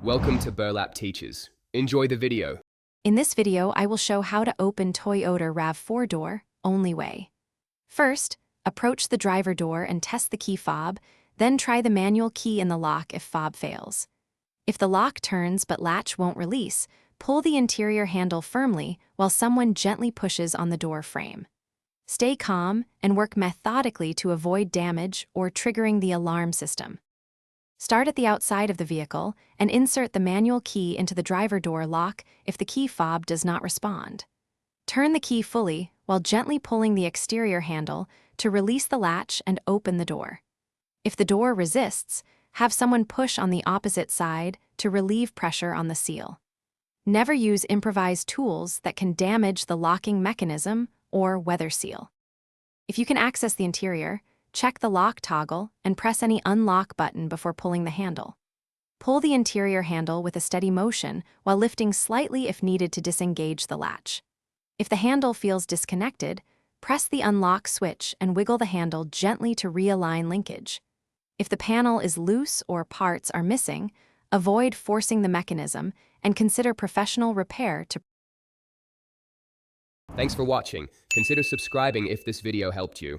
Welcome to Burlap Teachers. Enjoy the video. In this video, I will show how to open Toyota RAV4 door, only way. First, approach the driver door and test the key fob, then try the manual key in the lock if fob fails. If the lock turns but latch won't release, pull the interior handle firmly while someone gently pushes on the door frame. Stay calm and work methodically to avoid damage or triggering the alarm system. Start at the outside of the vehicle and insert the manual key into the driver door lock if the key fob does not respond. Turn the key fully while gently pulling the exterior handle to release the latch and open the door. If the door resists, have someone push on the opposite side to relieve pressure on the seal. Never use improvised tools that can damage the locking mechanism or weather seal. If you can access the interior, check the lock toggle and press any unlock button before pulling the handle. Pull the interior handle with a steady motion while lifting slightly if needed to disengage the latch. If the handle feels disconnected, press the unlock switch and wiggle the handle gently to realign linkage. If the panel is loose or parts are missing, avoid forcing the mechanism and consider professional repair to. Thanks for watching. Consider subscribing if this video helped you.